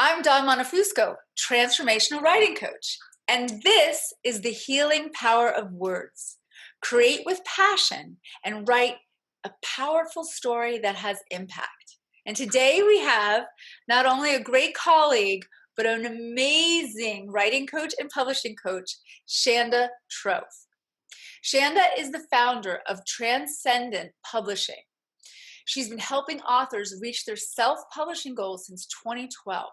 I'm Montefusco, Transformational Writing Coach, and this is the healing power of words. Create with passion and write a powerful story that has impact. And today we have not only a great colleague, but an amazing writing coach and publishing coach, Shanda Trofe. Shanda is the founder of Transcendent Publishing. She's been helping authors reach their self-publishing goals since 2012.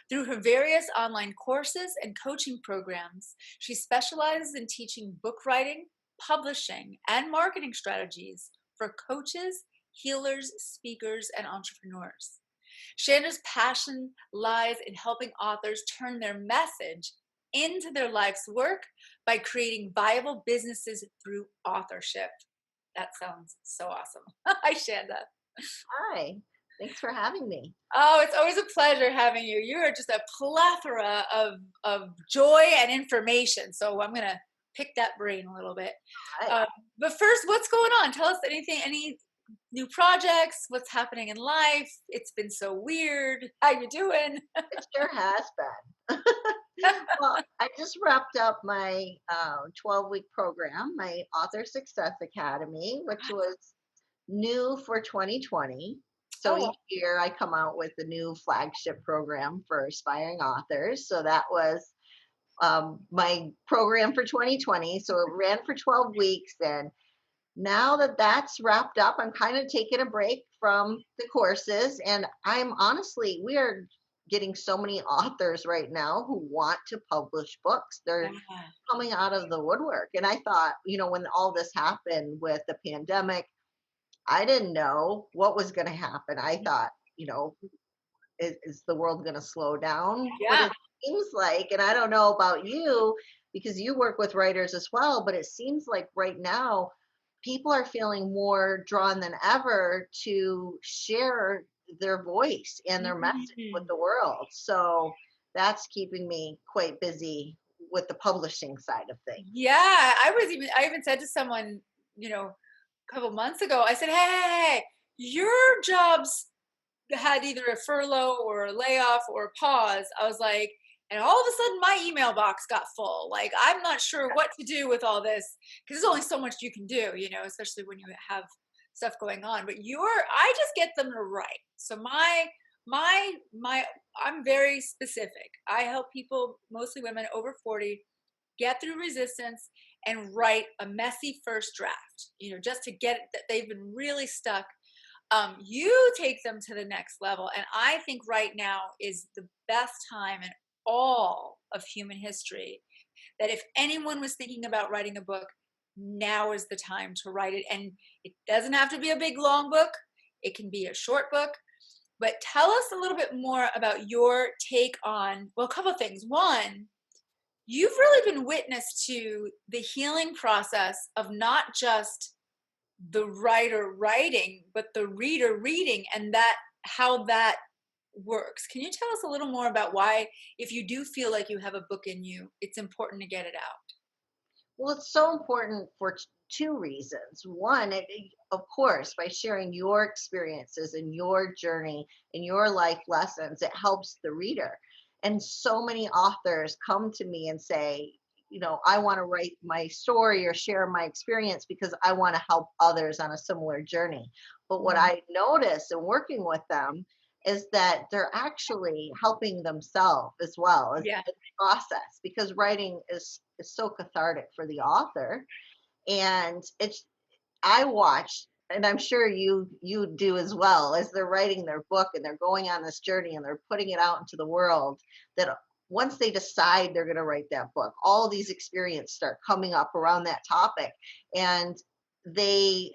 Through her various online courses and coaching programs, she specializes in teaching book writing, publishing, and marketing strategies for coaches, healers, speakers, and entrepreneurs. Shanda's passion lies in helping authors turn their message into their life's work by creating viable businesses through authorship. That sounds so awesome. Hi, Shanda. Hi, thanks for having me. Oh, it's always a pleasure having you. You are just a plethora of joy and information. So I'm going to pick that brain a little bit. Hi. But first, what's going on? Tell us any new projects, what's happening in life. It's been so weird. How you doing? It sure has been. Well, I just wrapped up my 12-week program, my Author Success Academy, which was new for 2020. So Oh, each year I come out with a new flagship program for aspiring authors. So that was my program for 2020. So it ran for 12 weeks. And now that that's wrapped up, I'm kind of taking a break from the courses. And I'm honestly, we are getting so many authors right now who want to publish books. They're yeah. coming out of the woodwork. And I thought, when all this happened with the pandemic, I didn't know what was going to happen. I thought, is the world going to slow down? But Yeah. it seems like, and I don't know about you because you work with writers as well, but it seems like right now people are feeling more drawn than ever to share their voice and their message with Mhm. the world. So that's keeping me quite busy with the publishing side of things. Yeah, I even said to someone, a couple months ago, I said, hey, your job's had either a furlough or a layoff or a pause. I was like, and all of a sudden my email box got full. Like, I'm not sure what to do with all this because there's only so much you can do, especially when you have stuff going on. But I just get them to write. So my, I'm very specific. I help people, mostly women over 40, get through resistance and write a messy first draft, just to get it that they've been really stuck. You take them to the next level. And I think right now is the best time in all of human history that if anyone was thinking about writing a book, now is the time to write it. And it doesn't have to be a big, long book, it can be a short book. But tell us a little bit more about your take on, well, a couple of things. One, you've really been witness to the healing process of not just the writer writing, but the reader reading, and that how that works. Can you tell us a little more about why, if you do feel like you have a book in you, it's important to get it out? Well, it's so important for two reasons. One, of course, by sharing your experiences and your journey and your life lessons, it helps the reader. And so many authors come to me and say, I want to write my story or share my experience because I want to help others on a similar journey. But what Mm. I notice in working with them is that they're actually helping themselves as well as Yeah. the process because writing is so cathartic for the author. And it's I watch, and I'm sure you do as well, as they're writing their book and they're going on this journey and they're putting it out into the world, that once they decide they're going to write that book, all these experiences start coming up around that topic, and they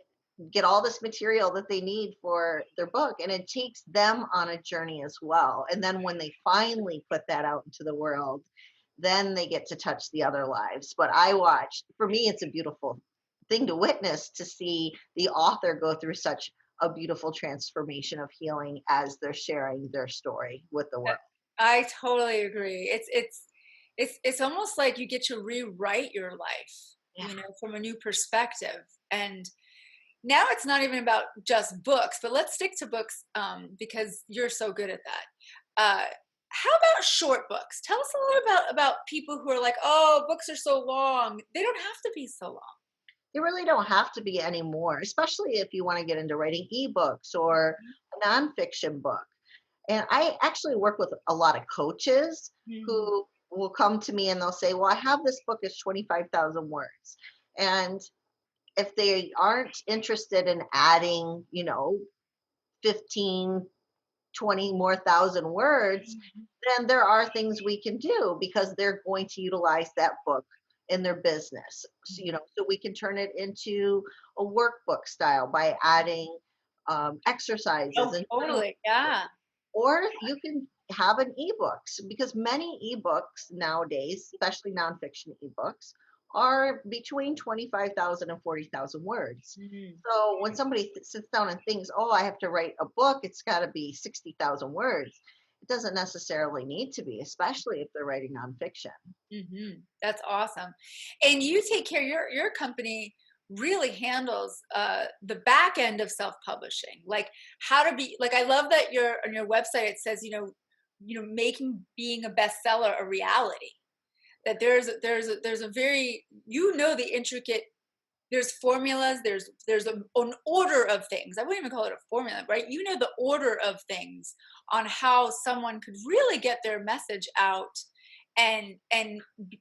get all this material that they need for their book, and it takes them on a journey as well. And then when they finally put that out into the world, then they get to touch the other lives. But I watch, for me, it's a beautiful thing to witness, to see the author go through such a beautiful transformation of healing as they're sharing their story with the world. I totally agree. It's almost like you get to rewrite your life, Yeah. from a new perspective. And now it's not even about just books, but let's stick to books because you're so good at that. How about short books? Tell us a little about people who are like, "Oh, books are so long." They don't have to be so long. They really don't have to be anymore, especially if you want to get into writing ebooks or Mhm. a nonfiction book. And I actually work with a lot of coaches Mhm. who will come to me and they'll say, well, I have this book, it's 25,000 words. And if they aren't interested in adding, 15, 20 more thousand words, Mhm. then there are things we can do because they're going to utilize that book in their business. So, Mhm. so we can turn it into a workbook style by adding exercises Oh, and journaling, totally. Yeah. or you can have an ebooks because many ebooks nowadays, especially nonfiction ebooks, are between 25,000 and 40,000 words. Mhm. So when somebody sits down and thinks, "Oh, I have to write a book, it's got to be 60,000 words." It doesn't necessarily need to be, especially if they're writing nonfiction. Mhm. That's awesome. And you take care your company really handles the back end of self-publishing. Like how to be like I love that your on your website it says, making being a bestseller a reality. That there's a very the intricate there's formulas, there's an order of things. I wouldn't even call it a formula, right? You know the order of things on how someone could really get their message out and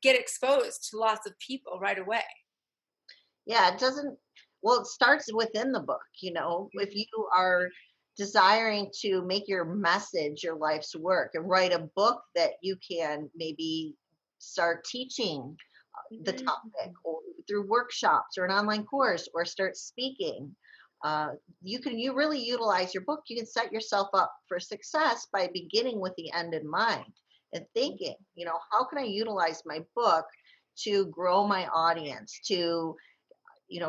get exposed to lots of people right away. Yeah, it doesn't, well, it starts within the book, if you are desiring to make your message your life's work and write a book that you can maybe start teaching the topic Mhm. or through workshops or an online course or start speaking. Uh, you really utilize your book. You can set yourself up for success by beginning with the end in mind and thinking, how can I utilize my book to grow my audience, to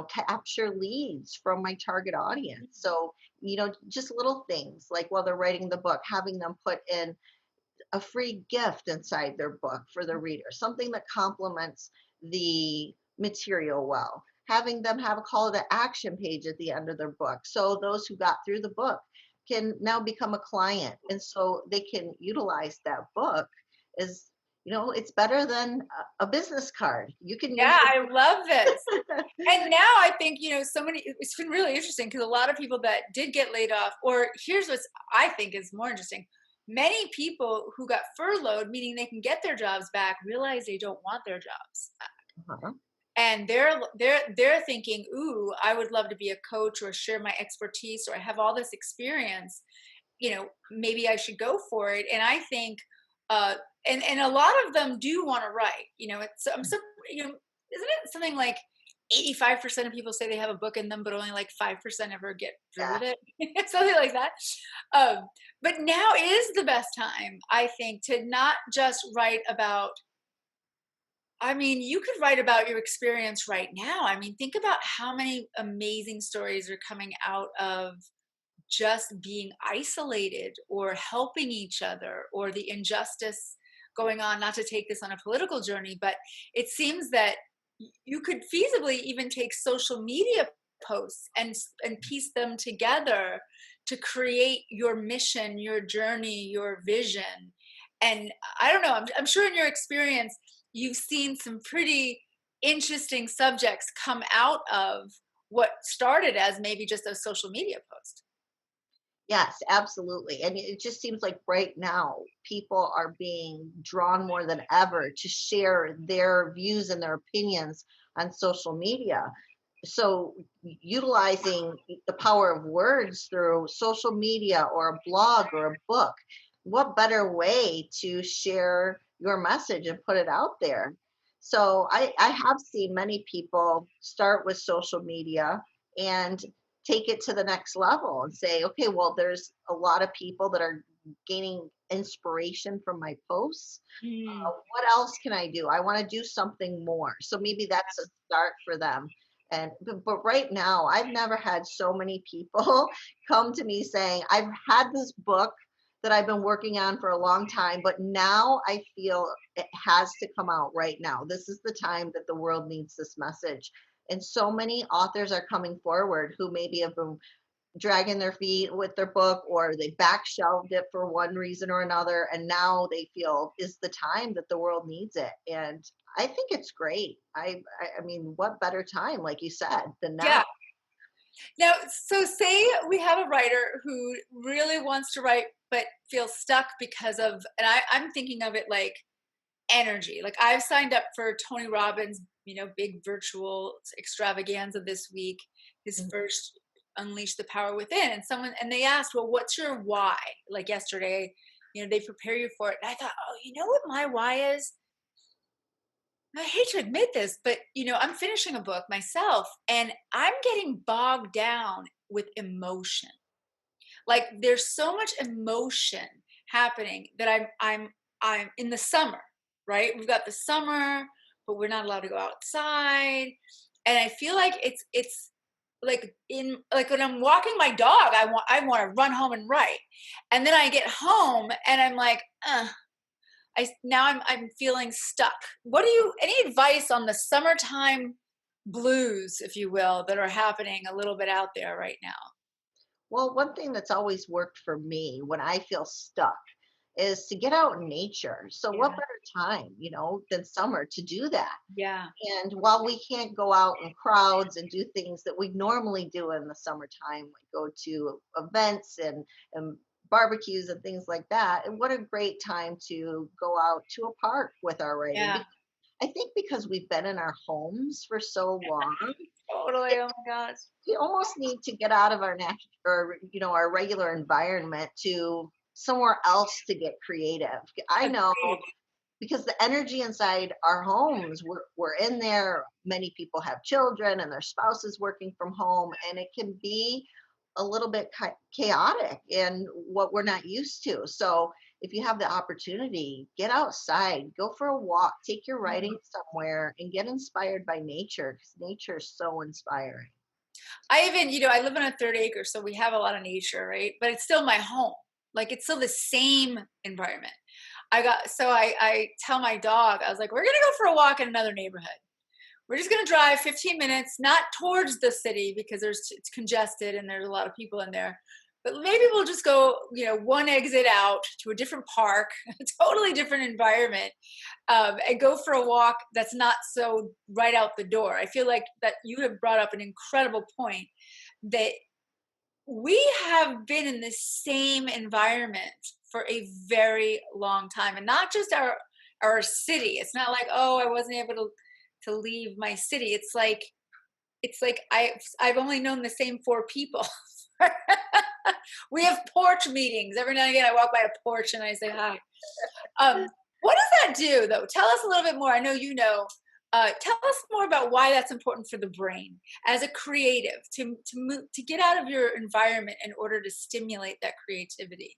capture leads from my target audience. So, just little things like while they're writing the book, having them put in a free gift inside their book for the reader, something that complements the material well, having them have a call to action page at the end of their book. So those who got through the book can now become a client. And so they can utilize that book as, it's better than a business card. You can use Yeah, the I love this. book. And now I think, so many it's been really interesting because a lot of people that did get laid off, or here's what I think is more interesting. Many people who got furloughed, meaning they can get their jobs back, realize they don't want their jobs. Uh-huh. And they're thinking, "Ooh, I would love to be a coach or share my expertise or I have all this experience, maybe I should go for it." And I think uh and a lot of them do want to write. It's I'm so isn't it something like 85% of people say they have a book in them, but only like 5% ever get through Yeah. with it. Something like that. Um, but now is the best time, I think, to not just write about you could write about your experience right now. Think about how many amazing stories are coming out of just being isolated or helping each other or the injustice going on. Not to take this on a political journey, but it seems that you could feasibly even take social media posts and piece them together to create your mission, your journey, your vision. And I don't know, I'm sure in your experience you've seen some pretty interesting subjects come out of what started as maybe just a social media post. Yes, absolutely. And it just seems like right now people are being drawn more than ever to share their views and their opinions on social media. So utilizing the power of words through social media or a blog or a book, what better way to share your message and put it out there? So I have seen many people start with social media and take it to the next level and say, okay, well, there's a lot of people that are gaining inspiration from my posts. Mm. What else can I do? I want to do something more. So maybe that's a start for them. And but right now, I've never had so many people come to me saying, I've had this book that I've been working on for a long time, but now I feel it has to come out right now. This is the time that the world needs this message. And so many authors are coming forward who maybe have been dragging their feet with their book, or they back shelved it for one reason or another, and now they feel is the time that the world needs it. And I think it's great. I mean, what better time, like you said, than now? Yeah. Now, so say we have a writer who really wants to write but feels stuck because of, and I'm thinking of it like energy. Like I've signed up for Tony Robbins, big virtual extravaganza this week, his Mhm. first Unleash the Power Within. And they asked, well, what's your why? Like yesterday, they prepare you for it. And I thought, oh, you know what my why is? I hate to admit this, but I'm finishing a book myself and I'm getting bogged down with emotion. Like there's so much emotion happening that I'm in the summer, right? We've got the summer, but we're not allowed to go outside. And I feel like it's like in like when I'm walking my dog, I want to run home and write. And then I get home and I'm like, now I'm feeling stuck. What do you any advice on the summertime blues, if you will, that are happening a little bit out there right now? Well, one thing that's always worked for me when I feel stuck is to get out in nature. So, what Yeah. better time, than summer to do that? Yeah. And while we can't go out in crowds and do things that we normally do in the summertime, like go to events and barbecues and things like that, and what a great time to go out to a park with our writing. Yeah. I think because we've been in our homes for so long, Totally. Oh my gosh. we almost need to get out of our natural or our regular environment to somewhere else to get creative. I know Agreed. because the energy inside our homes, we're in there. Many people have children and their spouses working from home, and it can be a little bit chaotic in what we're not used to. So if you have the opportunity, get outside, go for a walk, take your Mhm. writing somewhere, and get inspired by nature, because nature is so inspiring. I even, I live on a third acre, so we have a lot of nature, right? But it's still my home. Like it's still the same environment. I tell my dog, I was like, we're gonna go for a walk in another neighborhood. We're just going to drive 15 minutes, not towards the city because it's congested and there's a lot of people in there. But maybe we'll just go, one exit out to a different park, a totally different environment, and go for a walk that's not so right out the door. I feel like that you have brought up an incredible point that we have been in the same environment for a very long time, and not just our city. It's not like, oh, I wasn't able to leave my city. It's like I've only known the same four people. We have porch meetings every now and again. I walk by a porch and I say hi. What does that do, though? Tell us a little bit more. I know you know. Tell us more about why that's important for the brain as a creative to get out of your environment in order to stimulate that creativity.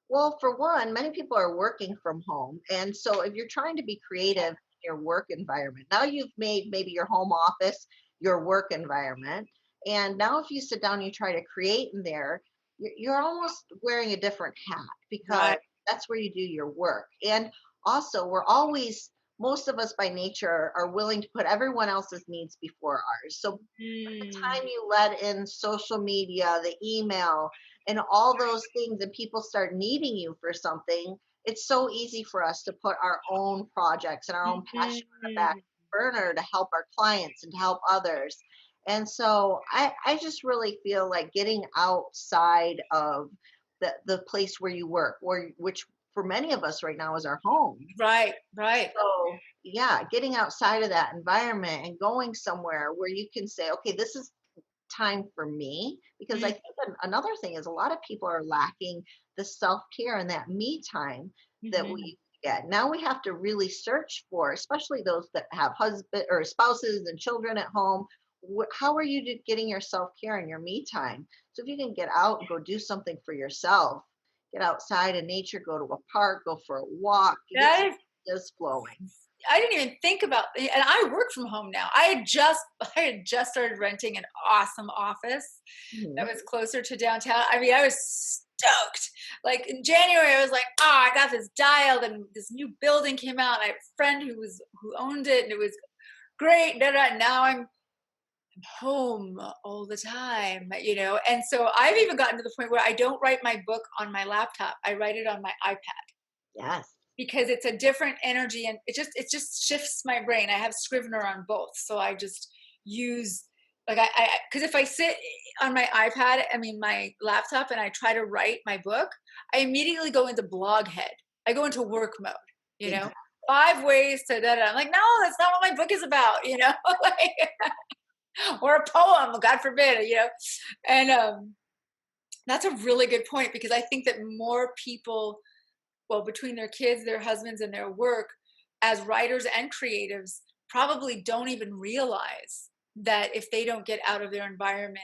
Well, for one, many people are working from home. And so if you're trying to be creative in your work environment, now you've made maybe your home office your work environment. And now if you sit down and you try to create in there, you're almost wearing a different hat because Right. that's where you do your work. And also, we're always, most of us by nature are willing to put everyone else's needs before ours. So the Mm, time you let in social media, the email, and all those things, and people start needing you for something, it's so easy for us to put our own projects and our own passion on the back mm, burner to help our clients and to help others. And so I just really feel like getting outside of the place where you work, or which for many of us right now is our home. right, right. So, yeah, getting outside of that environment and going somewhere where you can say, okay, this is time for me. Because I Mm, think another thing is a lot of people are lacking the self care and that me time that mhm. we get. Now we have to really search for, especially those that have husband or spouses and children at home. How are you getting your self care and your me time? So if you can get out and go do something for yourself, get outside in nature, go to a park, go for a walk, get That some is ideas flowing. I didn't even think about and I work from home now. I had just started renting an awesome office that Mhm. was closer to downtown. I mean, I was stoked. Like in January, I was like, "Oh, I got this dialed, and this new building came out. And I have a friend who owned it, and it was great." Da, da. Now I'm home all the time, and so I've even gotten to the point where I don't write my book on my laptop. I write it on my iPad Yes. because it's a different energy, and it just shifts my brain. I have Scrivener on both, so I just use, like, I because if I sit on my iPad, I mean my laptop, and I try to write my book, I immediately go into blog head. I go into work mode, you know. Exactly. 5 ways to da da. I'm like, no, that's not what my book is about, like, or a poem, God forbid, and that's a really good point because I think that more people, well, between their kids, their husbands, and their work, as writers and creatives, probably don't even realize that if they don't get out of their environment,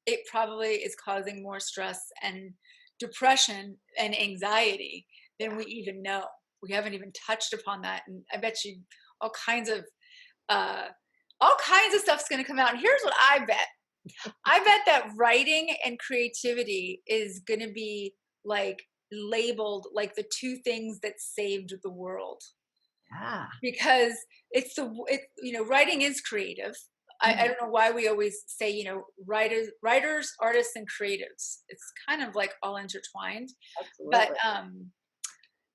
it probably is causing more stress and depression and anxiety than we even know. We haven't even touched upon that, and I bet you all kinds of uh, all kinds of stuff's going to come out. And here's what I bet: I bet that writing and creativity is going to be like labeled like the two things that saved the world, Yeah. because writing is creative. I Mhm. don't know why we always say, writers, artists, and creatives. It's kind of like all intertwined, but Absolutely.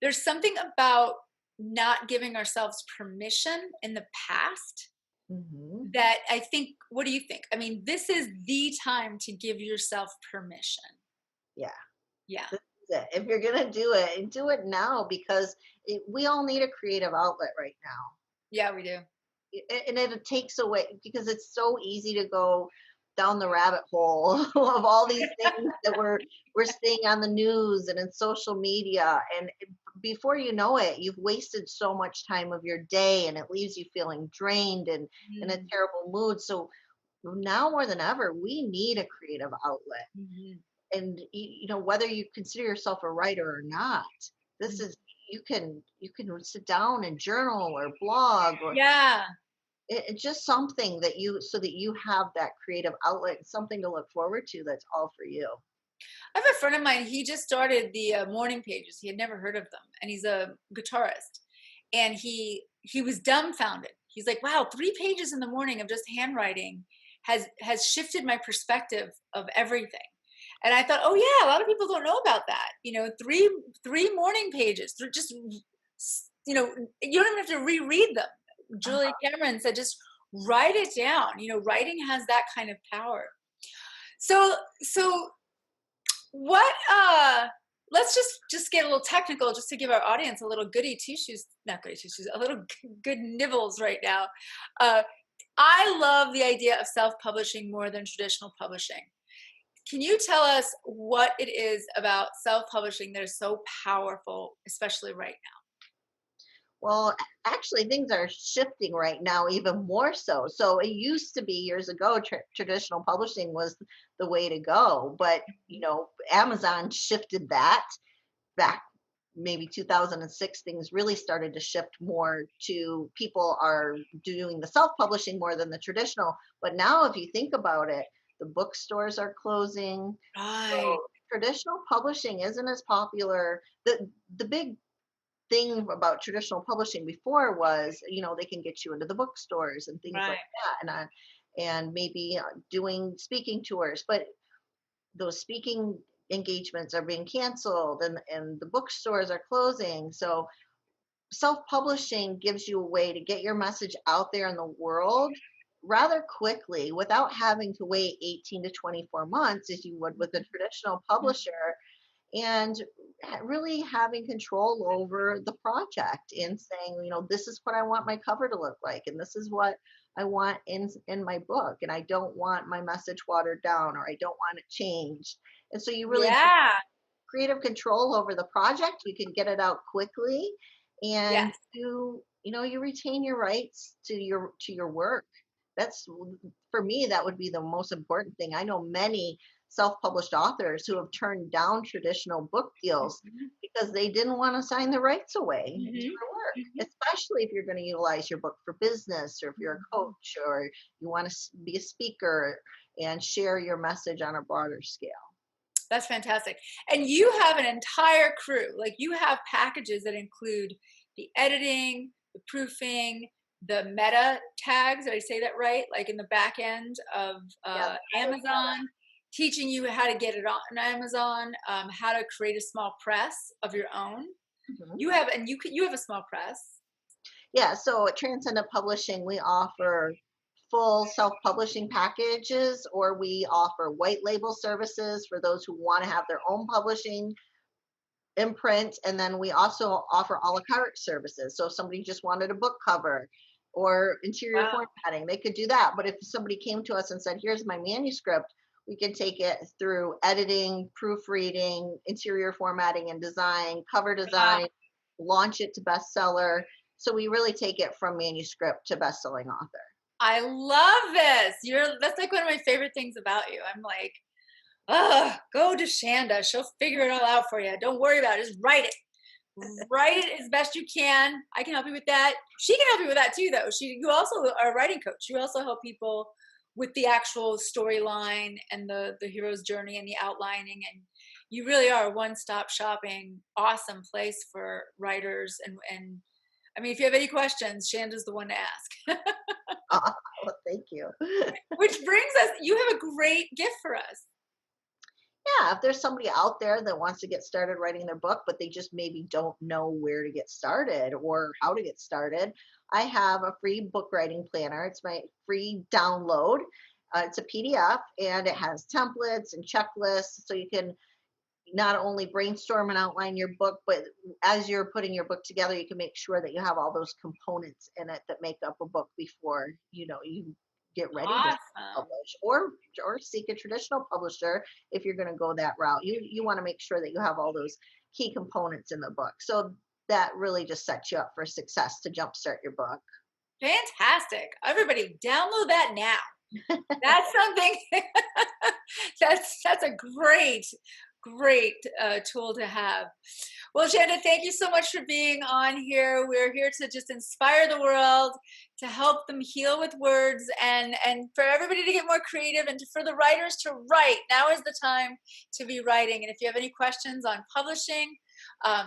there's something about not giving ourselves permission in the past Hmm. that I think. What do you think? I mean, this is the time to give yourself permission. Yeah. Yeah. This is it. If you're gonna do it now because we all need a creative outlet right now. Yeah, we do. And it takes away because it's so easy to go down the rabbit hole of all these things that we're seeing on the news and in social media, and before you know it you've wasted so much time of your day and it leaves you feeling drained and in a Mm, terrible mood. So now more than ever we need a creative outlet. mhm, And whether you consider yourself a writer or not, this mhm. is you can sit down and journal or blog or Yeah. it's just something that you so that you have that creative outlet, something to look forward to that's all for you. I have a friend of mine, he just started the morning pages. He had never heard of them, and he's a guitarist. And he was dumbfounded. He's like, "Wow, 3 pages in the morning of just handwriting has shifted my perspective of everything." And I thought, "Oh yeah, a lot of people don't know about that. Three morning pages. They're just you don't even have to reread them." Julia Cameron said, "Just write it down. Writing has that kind of power." So what let's just get a little technical, just to give our audience a little goody two shoes, not goody two shoes, a little good nibbles right now. uh I love the idea of self-publishing more than traditional publishing. Can you tell us what it is about self-publishing that is so powerful, especially right Well, actually, things are shifting right now even more so. So it used to be years ago, traditional publishing was the way to go. But, now? Amazon shifted that back maybe 2006. Things really started to shift more to people are doing the self-publishing more than the traditional. But now, if you think about it, the bookstores are closing. Right. So traditional publishing isn't as popular. The big thing about traditional publishing before was, they can get you into the bookstores and things like Right. that, and maybe doing speaking tours. But those speaking engagements are being canceled, and the bookstores are closing. So self-publishing gives you a way to get your message out there in the world rather quickly without having to wait 18 to 24 months as you would with a traditional Mhm. publisher, and really having control over the project and saying, this is what I want my cover to look like, and this is what I want in my book, and I don't want my message watered down, or I don't want it changed. And so you really get Yeah. creative control over the project. You can get it out quickly, and Yes. you retain your rights to your work. That's for me, that would be the most important thing. I know many self-published authors who have turned down traditional book deals Mhm. because they didn't want to sign the rights away to Mhm. their work, Mhm. especially if you're going to utilize your book for business, or if you're a Mhm. coach, or you want to be a speaker and share your message on a broader scale. That's fantastic. And you have an entire crew. Like, you have packages that include the editing, the proofing, the meta tags. Did I say that right? Like in the back end of Yeah, Amazon, teaching you how to get it on Amazon, how to create a small press of your own. mhm. You have, and you have a small press. Yeah, so at Transcendent Publishing, we offer full self-publishing packages, or we offer white label services for those who want to have their own publishing imprint. And then we also offer a la carte services. So if somebody just wanted a book cover or interior Wow. formatting, they could do that. But if somebody came to us and said, here's my manuscript, we can take it through editing, proofreading, interior formatting and design, cover Wow. design, launch it to bestseller. So we really take it from manuscript to best-selling author. I love this. That's like one of my favorite things about you. I'm like, go to Shanda. She'll figure it all out for you. Don't worry about it. Just write it. Write it as best you can. I can help you with that. She can help you with that too, though. You also are a writing coach. You also help people with the actual storyline and the hero's journey and the outlining. And you really are a one-stop shopping, awesome place for writers. And I mean, if you have any questions, Shanda's the one to ask. Well, thank you. Which brings us, you have a great gift for us. Yeah, if there's somebody out there that wants to get started writing their book, but they just maybe don't know where to get started or how to get started, I have a free book writing planner. It's my free download. It's a PDF and it has templates and checklists so you can not only brainstorm and outline your book, but as you're putting your book together, you can make sure that you have all those components in it that make up a book before you get ready to Awesome. publish, or seek a traditional publisher if you're going to go that route. You want to make sure that you have all those key components in the book. So that really just sets you up for success to jumpstart your book. Fantastic. Everybody download that now. That's something that's a great tool to have. Well, Shanda, thank you so much for being on here. We're here to just inspire the world, to help them heal with words, and for everybody to get more creative, and for the writers to write. Now is the time to be writing. And if you have any questions on publishing,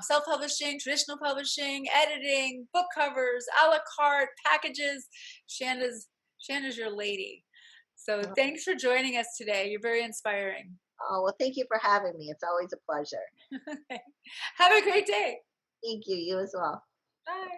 self-publishing, traditional publishing, editing, book covers, a la carte packages, Shanda's your lady. So thanks for joining us today. You're very inspiring. Oh, well, thank you for having me. It's always a pleasure. Have a great day. Thank you. You as well. Bye.